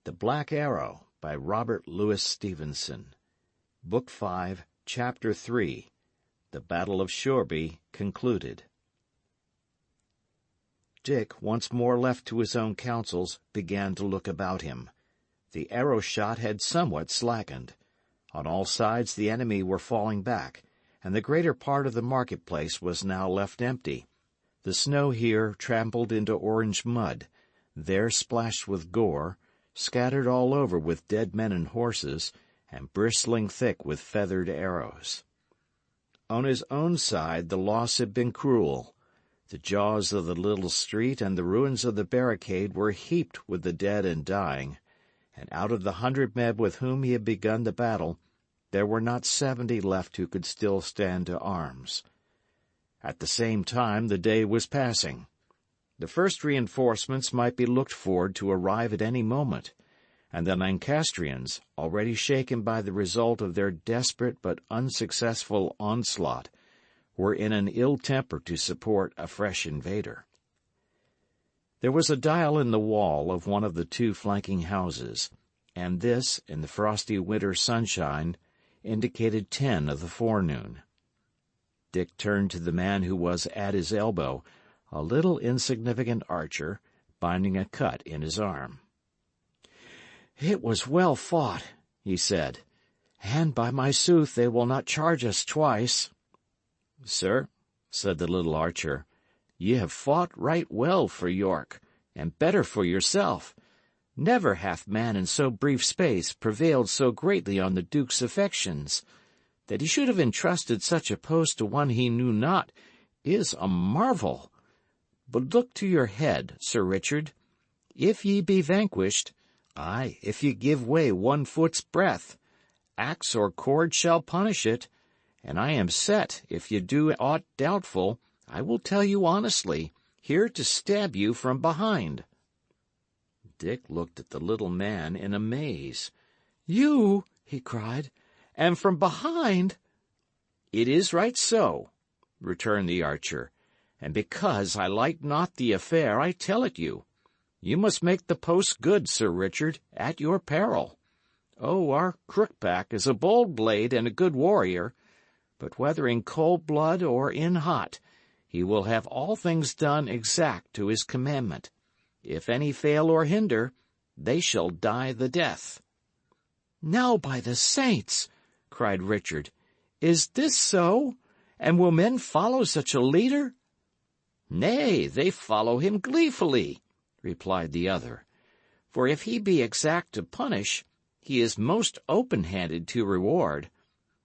The Black Arrow by Robert Louis Stevenson. Book 5, Chapter 3. The Battle of Shoreby concluded. Dick, once more left to his own counsels, began to look about him. The arrow shot had somewhat slackened. On all sides the enemy were falling back, and the greater part of the marketplace was now left empty. The snow here trampled into orange mud, there splashed with gore, scattered all over with dead men and horses, and bristling thick with feathered arrows. On his own side the loss had been cruel. The jaws of the little street and the ruins of the barricade were heaped with the dead and dying, and out of the 100 men with whom he had begun the battle, there were not 70 left who could still stand to arms. At the same time the day was passing. The first reinforcements might be looked for to arrive at any moment, and the Lancastrians, already shaken by the result of their desperate but unsuccessful onslaught, were in an ill temper to support a fresh invader. There was a dial in the wall of one of the 2 flanking houses, and this, in the frosty winter sunshine, indicated 10 of the forenoon. Dick turned to the man who was at his elbow, a little insignificant archer, binding a cut in his arm. "It was well fought," he said, "and by my sooth they will not charge us twice." "Sir," said the little archer, "ye have fought right well for York, and better for yourself. Never hath man in so brief space prevailed so greatly on the Duke's affections. That he should have entrusted such a post to one he knew not is a marvel. But look to your head, Sir Richard. If ye be vanquished, aye, if ye give way 1 foot's breadth, axe or cord shall punish it, and I am set, if ye do aught doubtful, I will tell you honestly, here to stab you from behind." Dick looked at the little man in amaze. "You," he cried, "and from behind?" "It is right so," returned the archer, "and because I like not the affair, I tell it you. You must make the post good, Sir Richard, at your peril. Oh, our Crookback is a bold blade and a good warrior, but whether in cold blood or in hot, he will have all things done exact to his commandment. If any fail or hinder, they shall die the death." "Now, by the saints," cried Richard, "is this so? And will men follow such a leader?" "Nay, they follow him gleefully," replied the other. "For if he be exact to punish, he is most open-handed to reward.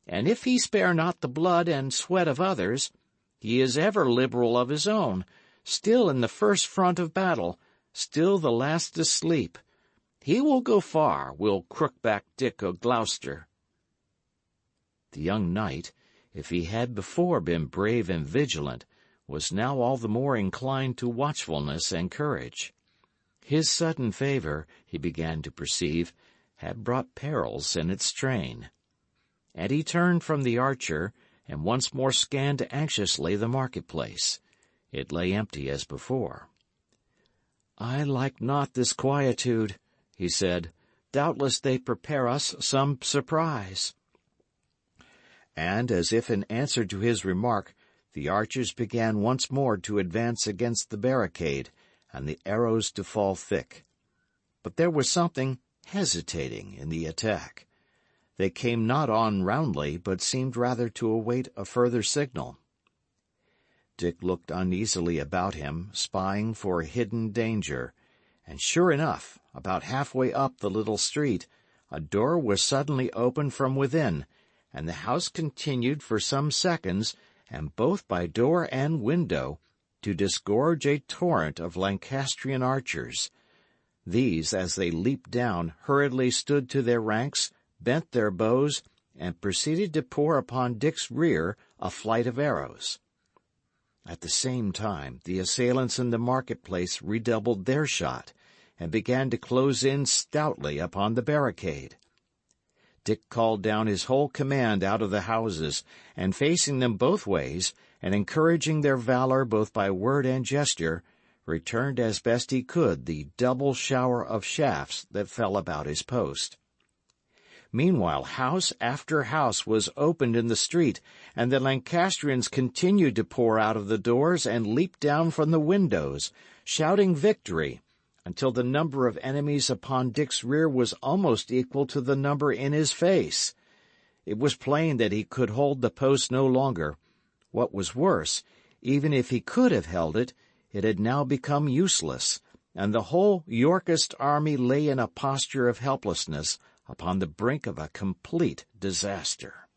And if he spare not the blood and sweat of others, he is ever liberal of his own, still in the first front of battle, still the last asleep. He will go far, will Crookback Dick o' Gloucester." The young knight, if he had before been brave and vigilant, was now all the more inclined to watchfulness and courage. His sudden favour, he began to perceive, had brought perils in its train. And he turned from the archer, and once more scanned anxiously the marketplace. It lay empty as before. "I like not this quietude," he said. "Doubtless they prepare us some surprise." And, as if in answer to his remark, the archers began once more to advance against the barricade, and the arrows to fall thick. But there was something hesitating in the attack. They came not on roundly, but seemed rather to await a further signal. Dick looked uneasily about him, spying for hidden danger, and sure enough, about halfway up the little street, a door was suddenly opened from within, and the house continued for some seconds, and both by door and window, to disgorge a torrent of Lancastrian archers. These, as they leaped down, hurriedly stood to their ranks, bent their bows, and proceeded to pour upon Dick's rear a flight of arrows. At the same time, the assailants in the marketplace redoubled their shot, and began to close in stoutly upon the barricade. Dick called down his whole command out of the houses, and facing them both ways, and encouraging their valor both by word and gesture, returned as best he could the double shower of shafts that fell about his post. Meanwhile, house after house was opened in the street, and the Lancastrians continued to pour out of the doors and leap down from the windows, shouting victory, until the number of enemies upon Dick's rear was almost equal to the number in his face. It was plain that he could hold the post no longer. What was worse, even if he could have held it, it had now become useless, and the whole Yorkist army lay in a posture of helplessness, upon the brink of a complete disaster.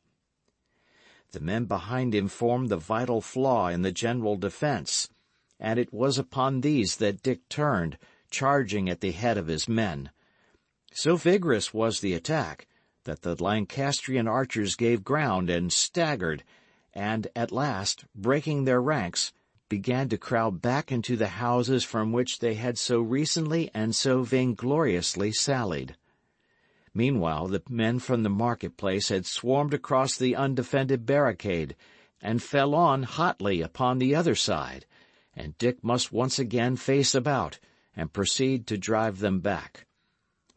The men behind him formed the vital flaw in the general defense, and it was upon these that Dick turned, charging at the head of his men. So vigorous was the attack that the Lancastrian archers gave ground and staggered, and at last, breaking their ranks, began to crowd back into the houses from which they had so recently and so vaingloriously sallied. Meanwhile, the men from the market-place had swarmed across the undefended barricade, and fell on hotly upon the other side, and Dick must once again face about, and proceed to drive them back.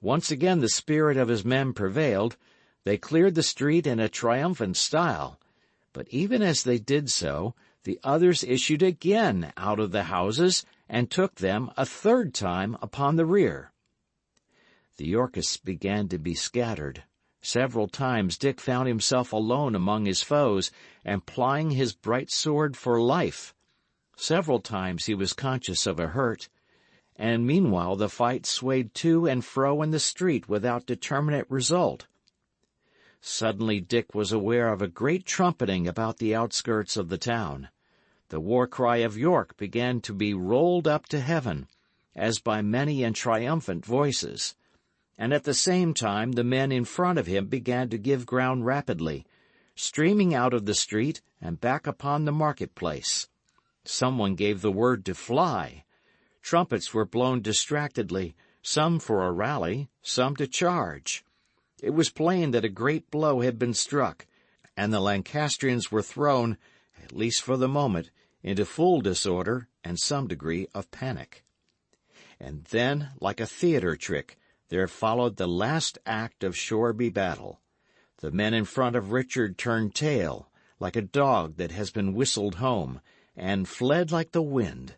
Once again the spirit of his men prevailed. They cleared the street in a triumphant style, but even as they did so, the others issued again out of the houses, and took them a third time upon the rear. The Yorkists began to be scattered. Several times Dick found himself alone among his foes, and plying his bright sword for life. Several times he was conscious of a hurt, and meanwhile the fight swayed to and fro in the street without determinate result. Suddenly Dick was aware of a great trumpeting about the outskirts of the town. The war cry of York began to be rolled up to heaven, as by many and triumphant voices. And at the same time the men in front of him began to give ground rapidly, streaming out of the street and back upon the market-place. Someone gave the word to fly. Trumpets were blown distractedly, some for a rally, some to charge. It was plain that a great blow had been struck, and the Lancastrians were thrown, at least for the moment, into full disorder and some degree of panic. And then, like a theatre trick, there followed the last act of Shoreby battle. The men in front of Richard turned tail, like a dog that has been whistled home, and fled like the wind.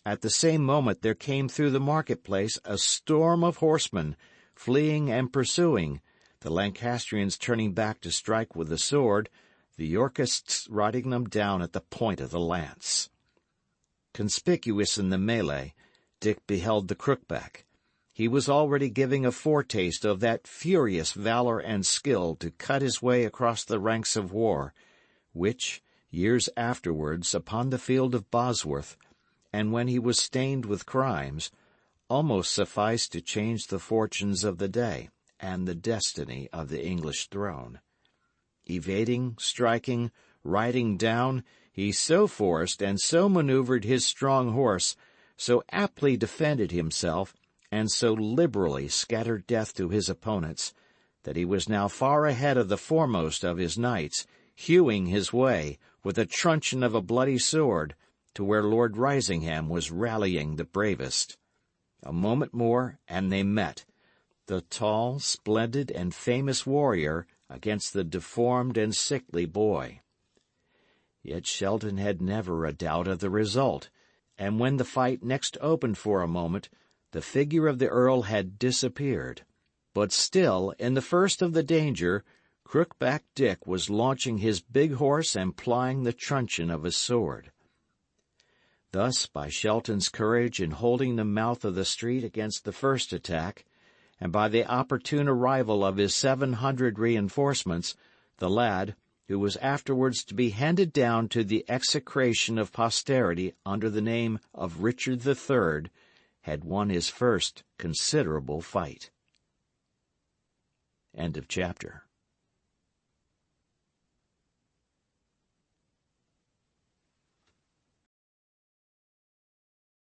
At the same moment there came through the market-place a storm of horsemen, fleeing and pursuing, the Lancastrians turning back to strike with the sword, the Yorkists riding them down at the point of the lance. Conspicuous in the melee, Dick beheld the crookback. He was already giving a foretaste of that furious valor and skill to cut his way across the ranks of war, which, years afterwards, upon the field of Bosworth, and when he was stained with crimes, almost sufficed to change the fortunes of the day and the destiny of the English throne. Evading, striking, riding down, he so forced and so maneuvered his strong horse, so aptly defended himself, and so liberally scattered death to his opponents, that he was now far ahead of the foremost of his knights, hewing his way, with the truncheon of a bloody sword, to where Lord Risingham was rallying the bravest. A moment more, and they met, the tall, splendid, and famous warrior against the deformed and sickly boy. Yet Shelton had never a doubt of the result, and when the fight next opened for a moment, the figure of the Earl had disappeared. But still, in the first of the danger, Crookback Dick was launching his big horse and plying the truncheon of his sword. Thus, by Shelton's courage in holding the mouth of the street against the first attack, and by the opportune arrival of his 700 reinforcements, the lad, who was afterwards to be handed down to the execration of posterity under the name of Richard III, had won his first considerable fight. End of chapter.